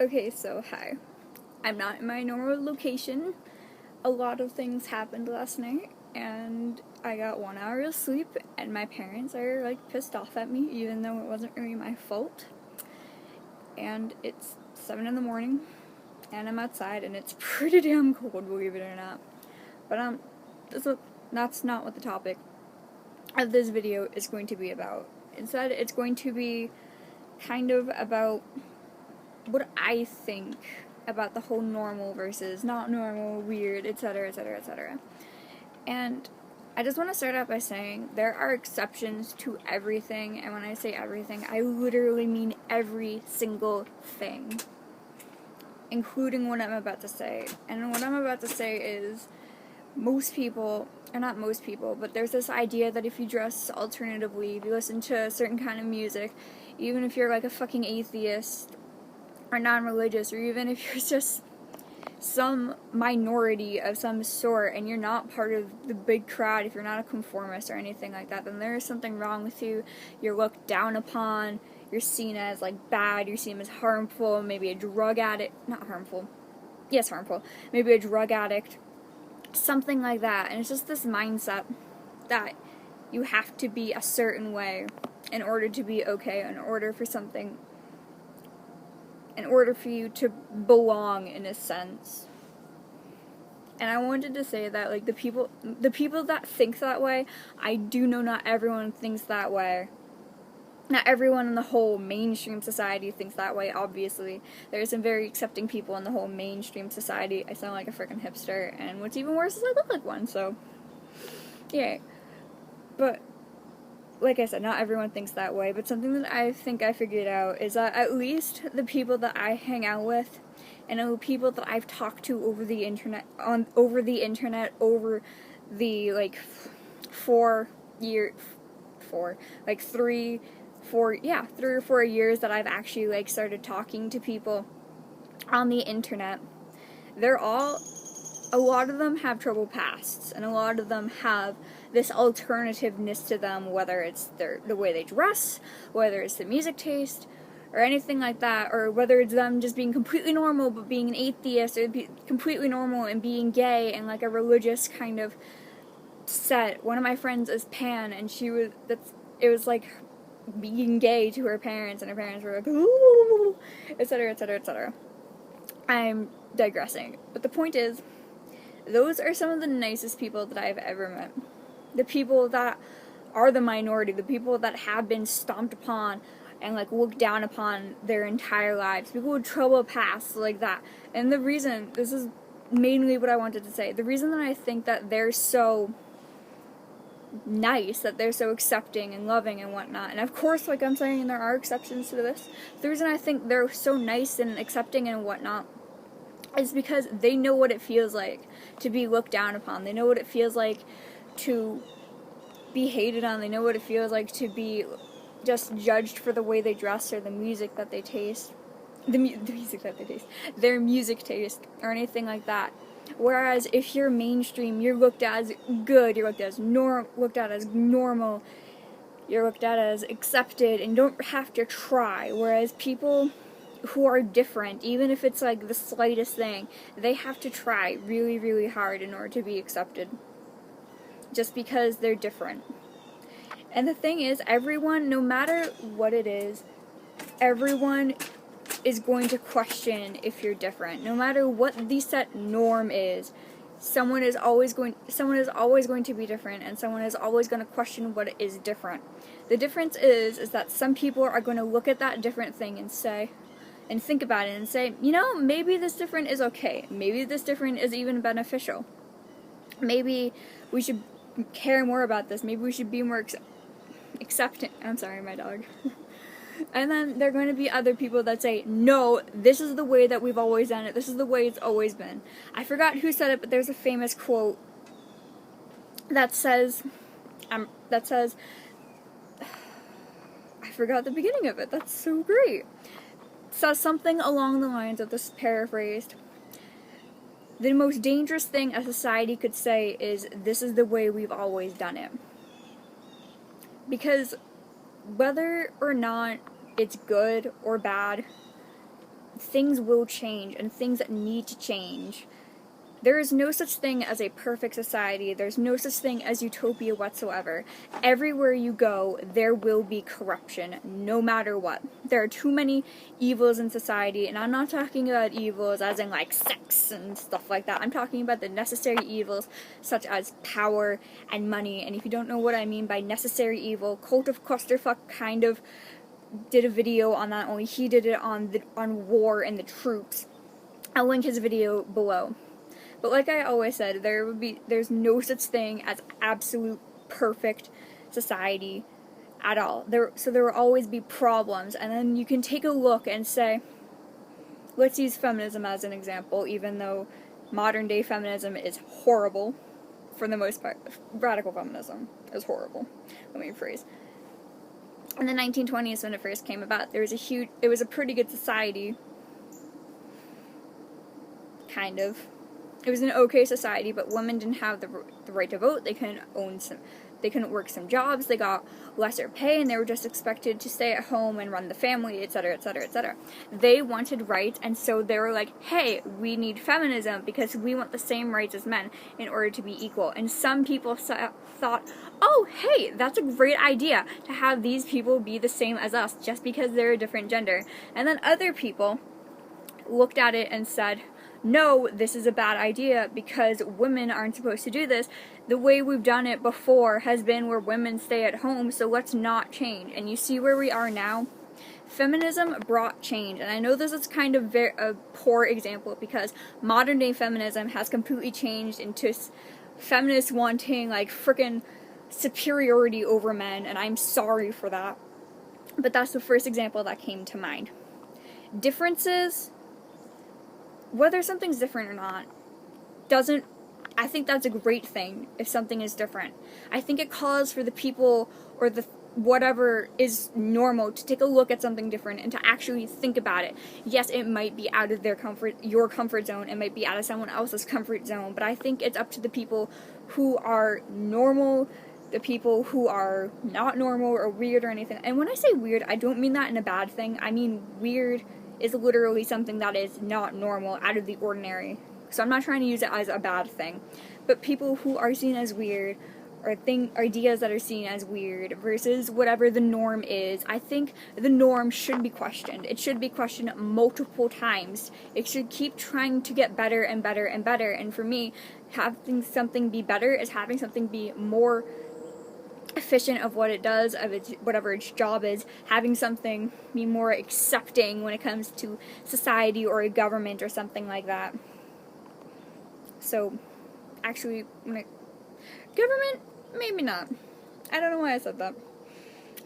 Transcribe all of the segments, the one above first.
Okay, so hi. I'm not in my normal location. A lot of things happened last night, and I got 1 hour of sleep, and my parents are like pissed off at me, even though it wasn't really my fault. And it's 7 in the morning, and I'm outside, and it's pretty damn cold, believe it or not. But that's not what the topic of this video is going to be about. Instead, it's going to be kind of about what I think about the whole normal versus not normal, weird, etc., etc., etc. And I just want to start out by saying there are exceptions to everything, and when I say everything, I literally mean every single thing, including what I'm about to say. And what I'm about to say is most people, or not most people, but there's this idea that if you dress alternatively, if you listen to a certain kind of music, even if you're like a fucking atheist or non-religious, or even if you're just some minority of some sort and you're not part of the big crowd, if you're not a conformist or anything like that, then there is something wrong with you. You're looked down upon, you're seen as like bad, you're seen as harmful, maybe a drug addict, not harmful, yes, harmful, maybe a drug addict, something like that. And it's just this mindset that you have to be a certain way in order to be okay, in order for you to belong in a sense. And I wanted to say that, like, the people that think that way, I do know not everyone thinks that way. Not everyone in the whole mainstream society thinks that way, obviously. There are some very accepting people in the whole mainstream society. I sound like a freaking hipster, and what's even worse is I look like one, so yeah. But like I said, not everyone thinks that way, but something that I think I figured out is that at least the people that I hang out with and the people that I've talked to over the internet, over the like 3 or 4 years that I've actually like started talking to people on the internet, a lot of them have troubled pasts, and a lot of them have this alternativeness to them, whether it's the way they dress, whether it's the music taste, or anything like that, or whether it's them just being completely normal but being an atheist, or completely normal and being gay and like a religious kind of set. One of my friends is pan, and it was like being gay to her parents, and her parents were like, ooh, etc., etc., etc. I'm digressing, but the point is, those are some of the nicest people that I've ever met. The people that are the minority, the people that have been stomped upon and like looked down upon their entire lives, people with troubled pasts like that. And the reason, this is mainly what I wanted to say, the reason that I think that they're so nice, that they're so accepting and loving and whatnot, and of course, like I'm saying, there are exceptions to this, the reason I think they're so nice and accepting and whatnot is because they know what it feels like to be looked down upon. They know what it feels like to be hated on. They know what it feels like to be just judged for the way they dress or the music that they taste. The music that they taste. Their music taste or anything like that. Whereas if you're mainstream, you're looked at as good, you're looked at as normal, you're looked at as accepted, and don't have to try. Whereas people who are different, even if it's like the slightest thing, they have to try really, really hard in order to be accepted. Just because they're different. And the thing is, everyone, no matter what it is, everyone is going to question if you're different. No matter what the set norm is, someone is always going to be different, and someone is always going to question what is different. The difference is that some people are going to look at that different thing and think about it and say, you know, maybe this different is okay. Maybe this different is even beneficial. Maybe we should care more about this. Maybe we should be more accepting. I'm sorry, my dog. And then there are going to be other people that say, no, this is the way that we've always done it. This is the way it's always been. I forgot who said it, but there's a famous quote that says, I forgot the beginning of it. That's so great. Says something along the lines of, this is paraphrased, the most dangerous thing a society could say is, this is the way we've always done it. Because whether or not it's good or bad, things will change and things that need to change. There is no such thing as a perfect society. There's no such thing as utopia whatsoever. Everywhere you go, there will be corruption, no matter what. There are too many evils in society, and I'm not talking about evils as in like sex and stuff like that. I'm talking about the necessary evils such as power and money. And if you don't know what I mean by necessary evil, Cult of Clusterfuck kind of did a video on that, only he did it on war and the troops. I'll link his video below. But like I always said, there's no such thing as absolute perfect society at all. So there will always be problems, and then you can take a look and say, let's use feminism as an example, even though modern day feminism is horrible for the most part. Radical feminism is horrible. Let me rephrase. In the 1920s, when it first came about, it was a pretty good society, kind of. It was an okay society, but women didn't have the right to vote. They couldn't work some jobs. They got lesser pay, and they were just expected to stay at home and run the family, etc., etc., etc. They wanted rights, and so they were like, hey, we need feminism because we want the same rights as men in order to be equal. And some people thought, oh, hey, that's a great idea to have these people be the same as us just because they're a different gender. And then other people looked at it and said, no, this is a bad idea because women aren't supposed to do this. The way we've done it before has been where women stay at home, so let's not change. And you see where we are now? Feminism brought change, and I know this is kind of a poor example because modern day feminism has completely changed into feminists wanting like frickin' superiority over men, and I'm sorry for that. But that's the first example that came to mind. Differences, whether something's different or not, I think that's a great thing if something is different. I think it calls for the people or the whatever is normal to take a look at something different and to actually think about it. Yes, it might be out of your comfort zone, it might be out of someone else's comfort zone, but I think it's up to the people who are normal, the people who are not normal or weird or anything. And when I say weird, I don't mean that in a bad thing. I mean weird is literally something that is not normal, out of the ordinary. So I'm not trying to use it as a bad thing. But people who are seen as weird, or ideas that are seen as weird, versus whatever the norm is, I think the norm should be questioned. It should be questioned multiple times. It should keep trying to get better and better and better. And for me, having something be better is having something be more efficient of what it does, of whatever its job is, having something be more accepting when it comes to society or a government or something like that. So, actually, government, maybe not. I don't know why I said that.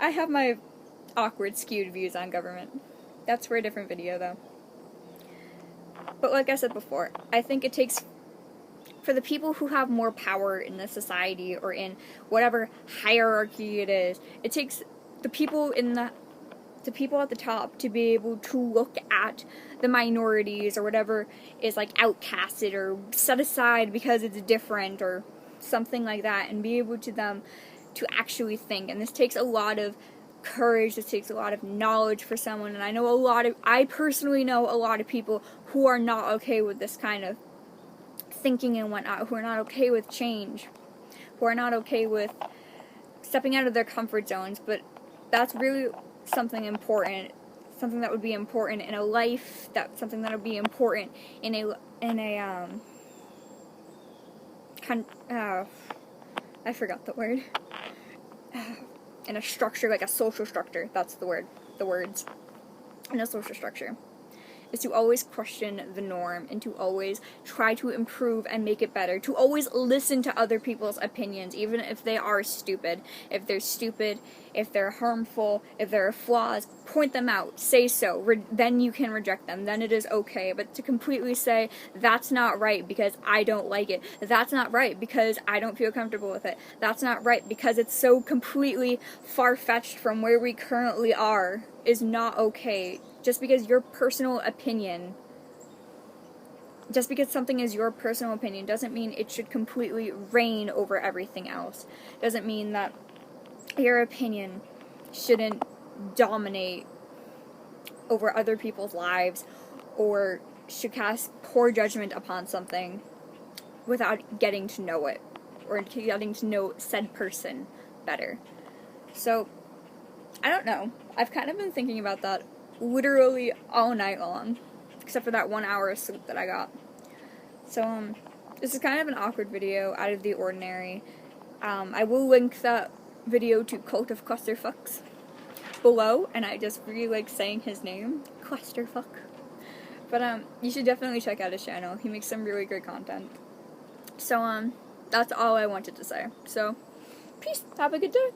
I have my awkward, skewed views on government. That's for a different video, though. But like I said before, I think it takes, for the people who have more power in the society or in whatever hierarchy it is, it takes the people at the top to be able to look at the minorities or whatever is like outcasted or set aside because it's different or something like that, and be able to actually think. And this takes a lot of courage, this takes a lot of knowledge for someone, and I personally know a lot of people who are not okay with this kind of thinking and whatnot, who are not okay with change, who are not okay with stepping out of their comfort zones. But that's really something important, something that would be important in a life, something that would be important in I forgot the word, in a structure, like a social structure, that's the words, in a social structure, is to always question the norm and to always try to improve and make it better, to always listen to other people's opinions, even if they are stupid. If they're stupid, if they're harmful, if there are flaws, point them out, say so, then you can reject them, then it is okay. But to completely say, that's not right because I don't like it, that's not right because I don't feel comfortable with it, that's not right because it's so completely far-fetched from where we currently are, is not okay. Just because something is your personal opinion doesn't mean it should completely reign over everything else. Doesn't mean that your opinion shouldn't dominate over other people's lives or should cast poor judgment upon something without getting to know it, or getting to know said person better. So, I don't know. I've kind of been thinking about that literally all night long, except for that 1 hour of sleep that I got. So, this is kind of an awkward video, out of the ordinary. I will link that video to Cult of Clusterfucks below, and I just really like saying his name, Clusterfuck. But, you should definitely check out his channel. He makes some really great content. So, that's all I wanted to say. So, peace. Have a good day.